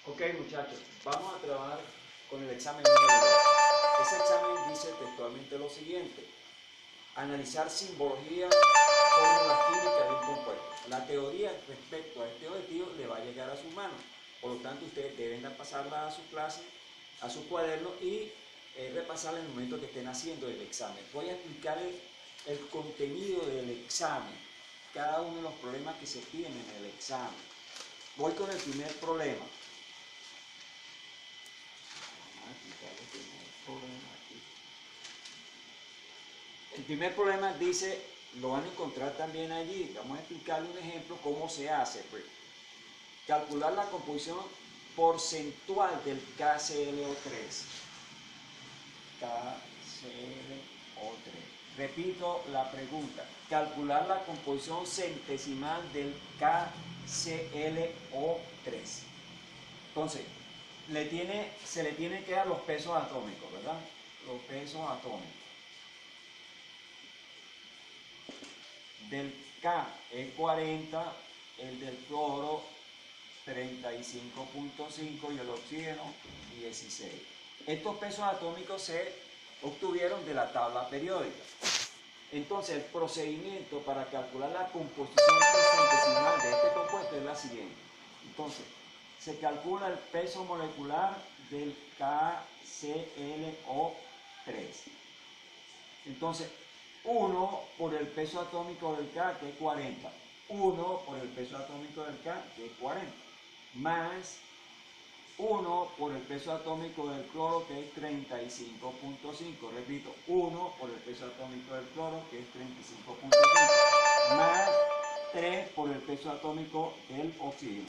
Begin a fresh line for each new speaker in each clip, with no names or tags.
Ok, muchachos, vamos a trabajar con el examen número 2. Ese examen dice textualmente lo siguiente: analizar simbología, fórmulas químicas de un compuesto. La teoría respecto a este objetivo le va a llegar a sus manos, por lo tanto ustedes deben de pasarla a su clase, a su cuaderno y repasarla en el momento que estén haciendo el examen. Voy a explicar el contenido del examen, cada uno de los problemas que se tienen en el examen. Voy con el primer problema. El primer problema dice, lo van a encontrar también allí. Vamos a explicarle un ejemplo cómo se hace. Pues. Calcular la composición porcentual del KClO3. KClO3. Repito la pregunta. Calcular la composición centesimal del KClO3. Entonces, se le tiene que dar los pesos atómicos, ¿verdad? Los pesos atómicos. Del K es 40, el del cloro 35.5 y el oxígeno 16. Estos pesos atómicos se obtuvieron de la tabla periódica. Entonces el procedimiento para calcular la composición centesimal de este compuesto es la siguiente. Entonces se calcula el peso molecular del KClO3. Entonces 1 por el peso atómico del K, que es 40. 1 por el peso atómico del K, que es 40. Más 1 por el peso atómico del cloro, que es 35.5. Repito, 1 por el peso atómico del cloro, que es 35.5. Más 3 por el peso atómico del oxígeno.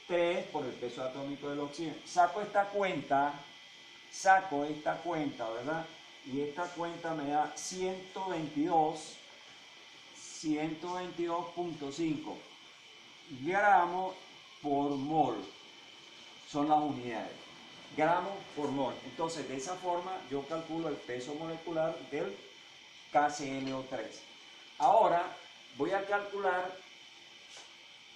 3 por el peso atómico del oxígeno. Saco esta cuenta, ¿verdad? Y esta cuenta me da 122.5 gramos por mol. Son las unidades. Gramos por mol. Entonces, de esa forma, yo calculo el peso molecular del KClO3. Ahora, voy a calcular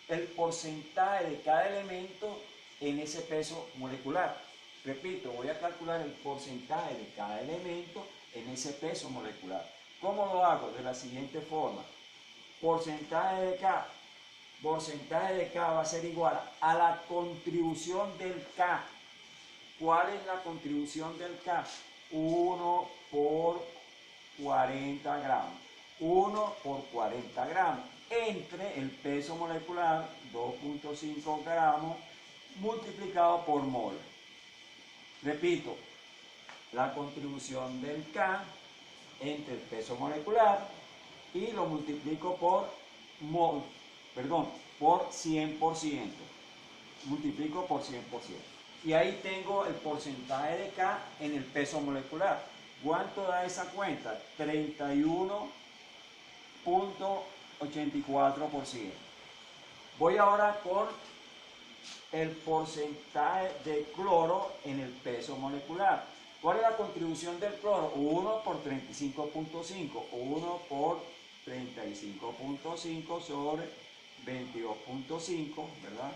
el porcentaje de cada elemento en ese peso molecular. Repito, voy a calcular el porcentaje de cada elemento en ese peso molecular. ¿Cómo lo hago? De la siguiente forma. Porcentaje de K. Porcentaje de K va a ser igual a la contribución del K. ¿Cuál es la contribución del K? 1 por 40 gramos. 1 por 40 gramos. Entre el peso molecular, 2.5 gramos, multiplicado por mol. Repito, la contribución del K entre el peso molecular y lo multiplico por mol, por 100%. Multiplico por 100%. Y ahí tengo el porcentaje de K en el peso molecular. ¿Cuánto da esa cuenta? 31.84%. Voy ahora con el porcentaje de cloro en el peso molecular. ¿Cuál es la contribución del cloro? 1 por 35.5. 1 por 35.5 sobre 22.5, ¿verdad?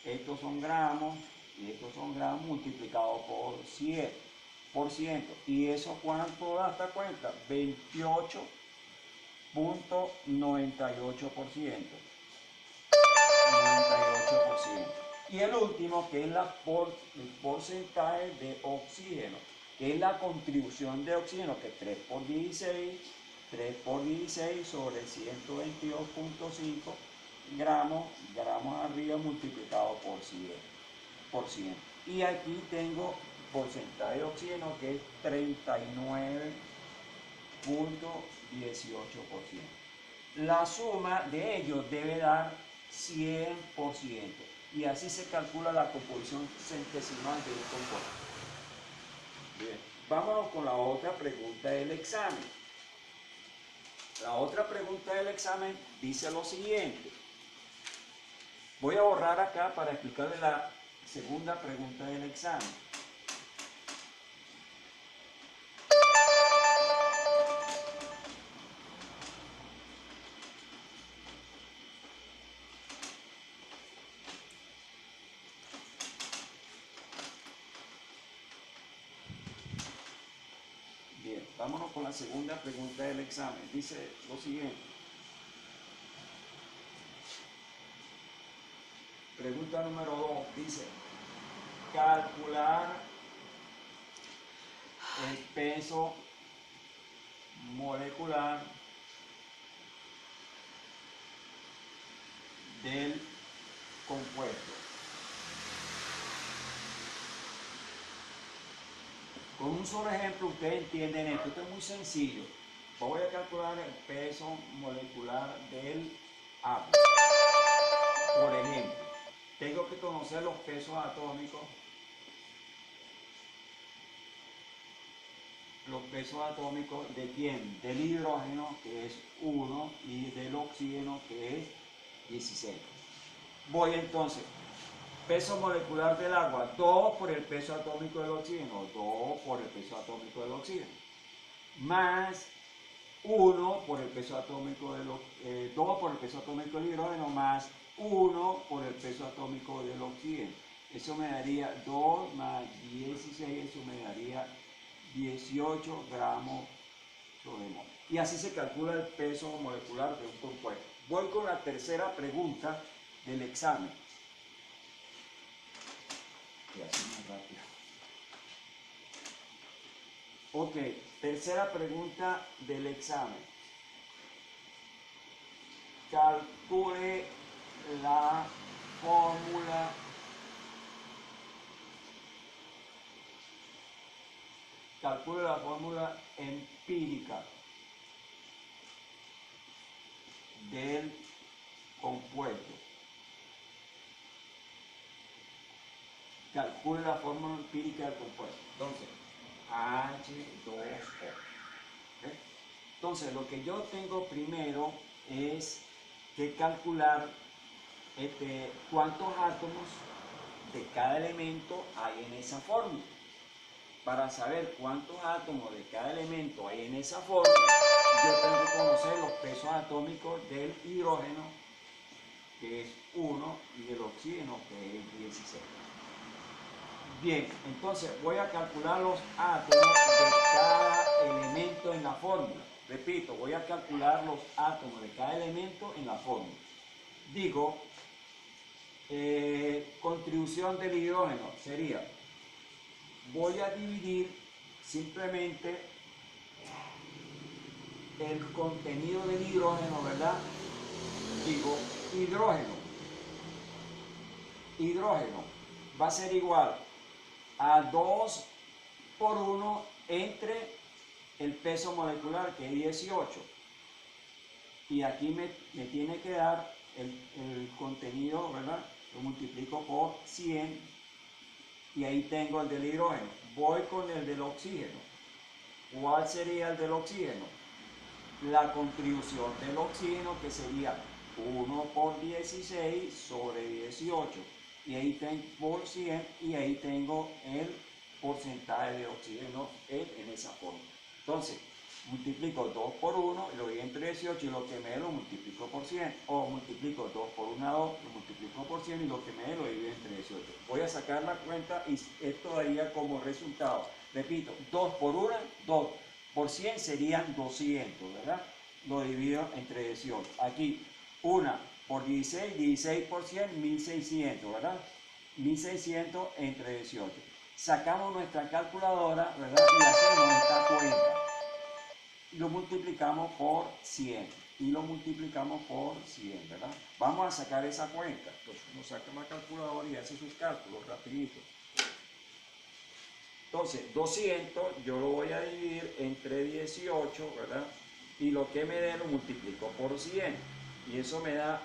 Estos son gramos y estos son gramos multiplicados por 100%. ¿Y eso cuánto da esta cuenta? 28.98%. 98%. Y el último, que es el porcentaje de oxígeno, que es la contribución de oxígeno, que es 3 por 16 sobre 122.5 gramos arriba multiplicado por 100%. Y aquí tengo porcentaje de oxígeno, que es 39.18%. La suma de ellos debe dar 100%. Y así se calcula la composición centesimal de un compuesto. Bien, vámonos con la otra pregunta del examen. La otra pregunta del examen dice lo siguiente. Voy a borrar acá para explicarle la segunda pregunta del examen. Vámonos con la segunda pregunta del examen. Dice lo siguiente. Pregunta número 2. Dice, calcular el peso molecular del compuesto. Con un solo ejemplo ustedes entienden esto. Esto es muy sencillo. Voy a calcular el peso molecular del agua. Por ejemplo, tengo que conocer los pesos atómicos. Los pesos atómicos de quién? Del hidrógeno, que es 1, y del oxígeno, que es 16. Voy entonces, peso molecular del agua, 2 por el peso atómico del oxígeno, 2 por el peso atómico del oxígeno, más 1 por el peso atómico del 2 por el peso atómico del hidrógeno, más 1 por el peso atómico del oxígeno. Eso me daría 2 más 16, eso me daría 18 gramos sobre mol. Y así se calcula el peso molecular de un compuesto. Voy con la tercera pregunta del examen. Voy a hacer más rápido. Ok, tercera pregunta del examen. Calcule la fórmula empírica del compuesto. Calcule la fórmula empírica del compuesto. Entonces, H2O. ¿Okay? Entonces, lo que yo tengo primero es que calcular cuántos átomos de cada elemento hay en esa fórmula. Para saber cuántos átomos de cada elemento hay en esa fórmula, yo tengo que conocer los pesos atómicos del hidrógeno, que es 1, y del oxígeno, que es 16. Bien, entonces voy a calcular los átomos de cada elemento en la fórmula. Repito, voy a calcular los átomos de cada elemento en la fórmula. Digo, contribución del hidrógeno sería, voy a dividir simplemente el contenido del hidrógeno, ¿verdad? Digo, hidrógeno va a ser igual a 2 por 1 entre el peso molecular, que es 18. Y aquí me tiene que dar el contenido, ¿verdad? Lo multiplico por 100 y ahí tengo el del hidrógeno. Voy con el del oxígeno. ¿Cuál sería el del oxígeno? La contribución del oxígeno, que sería 1 por 16 sobre 18. Y ahí tengo por 100 y ahí tengo el porcentaje de oxígeno en esa forma. Entonces, multiplico 2 por 1, lo divido entre 18 y lo que me dé lo multiplico por 100. O multiplico 2 por 1, 2, lo multiplico por 100 y lo que me dé lo divido entre 18. Voy a sacar la cuenta y esto daría como resultado, repito, 2 por 1, 2 por 100 serían 200, ¿verdad? Lo divido entre 18. Aquí, 1 por 16, 16 por 100, 1600, ¿verdad? 1600 entre 18. Sacamos nuestra calculadora, ¿verdad? Y hacemos esta cuenta. Lo multiplicamos por 100 y lo multiplicamos por 100, ¿verdad? Vamos a sacar esa cuenta. Entonces uno saca una calculadora y hace sus cálculos rapidito. Entonces 200 yo lo voy a dividir entre 18, ¿verdad? Y lo que me dé lo multiplico por 100 y eso me da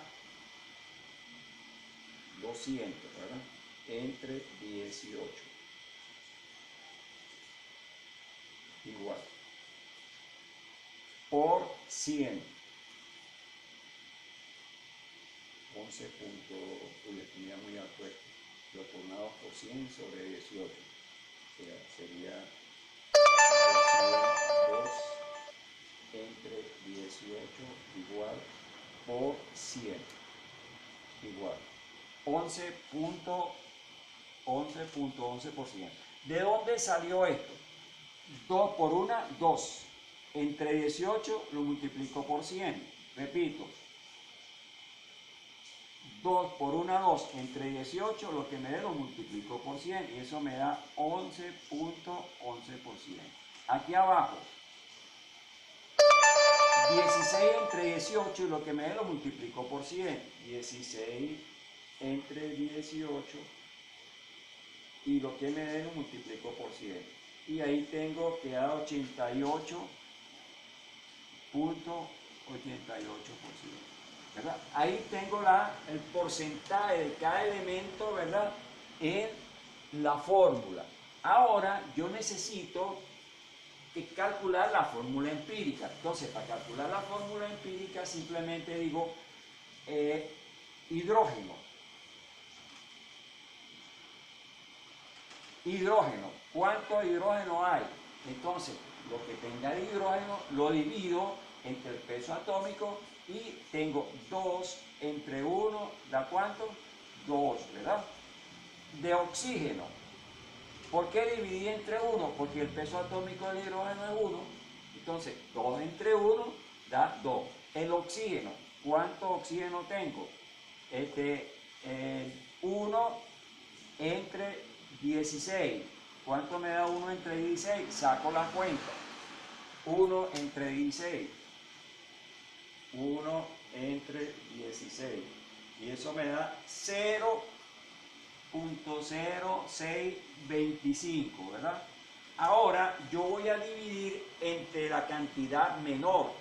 200, ¿verdad? Entre 18. Igual. Por 100. 11 puntos, le tenía muy alto esto. Lo tornado por 100 sobre 18. O sea, sería 202 entre 18 igual por 100. Igual. 11.11%. ¿De dónde salió esto? 2 por 1, 2. entre 18 lo multiplico por 100. Repito, 2 por 1, 2 entre 18, lo que me dé lo multiplico por 100 y eso me da 11.11%. Aquí abajo, 16 entre 18 y lo que me dé lo multiplico por 100. 16 entre 18 y lo que me dé lo multiplico por 100. Y ahí tengo que da 88.88%. ¿Verdad? Ahí tengo el porcentaje de cada elemento, ¿verdad?, en la fórmula. Ahora yo necesito calcular la fórmula empírica. Entonces, para calcular la fórmula empírica simplemente digo hidrógeno. Hidrógeno. ¿Cuánto hidrógeno hay? Entonces, lo que tenga de hidrógeno lo divido entre el peso atómico y tengo 2 entre 1, ¿da cuánto? 2, ¿verdad? De oxígeno. ¿Por qué dividí entre 1? Porque el peso atómico del hidrógeno es 1. Entonces, 2 entre 1 da 2. El oxígeno. ¿Cuánto oxígeno tengo? 1 entre 16. ¿Cuánto me da 1 entre 16? Saco la cuenta. 1 entre 16. 1 entre 16. Y eso me da 0.0625, ¿verdad? Ahora yo voy a dividir entre la cantidad menor.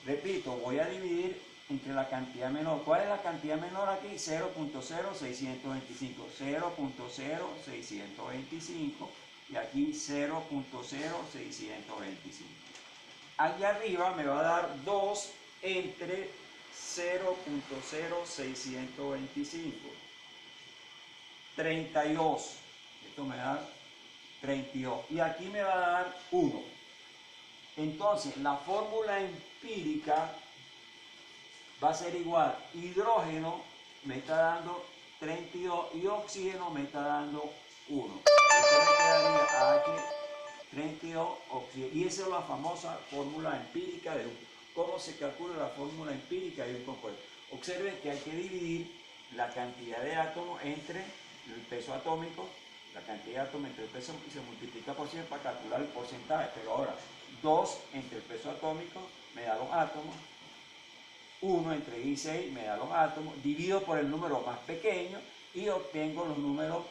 Repito, voy a dividir entre la cantidad menor. ¿Cuál es la cantidad menor aquí? 0.0625. 0.0625 y aquí 0.0625. Allá arriba me va a dar 2 entre 0.0625. 32. Esto me da 32. Y aquí me va a dar 1. Entonces, la fórmula empírica va a ser igual. Hidrógeno me está dando 32 y oxígeno me está dando 1. Esto me quedaría H32 oxígeno. Y esa es la famosa fórmula empírica de cómo se calcula la fórmula empírica de un compuesto. Observen que hay que dividir la cantidad de átomos entre el peso atómico. La cantidad de átomos entre el peso se multiplica por 100 para calcular el porcentaje. Pero ahora, 2 entre el peso atómico me da los átomos. 1 entre 16 me da los átomos. Divido por el número más pequeño y obtengo los números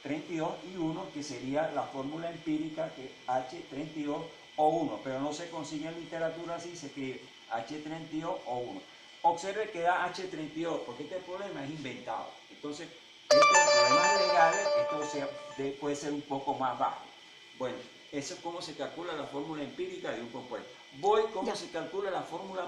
32 y 1, que sería la fórmula empírica, que es H32O1. Pero no se consigue en literatura así, se escribe H32O1. Observe que da H32, porque este problema es inventado. Entonces, estos problemas legales, esto puede ser un poco más bajo. Bueno, eso es cómo se calcula la fórmula empírica de un compuesto. Voy cómo se calcula la fórmula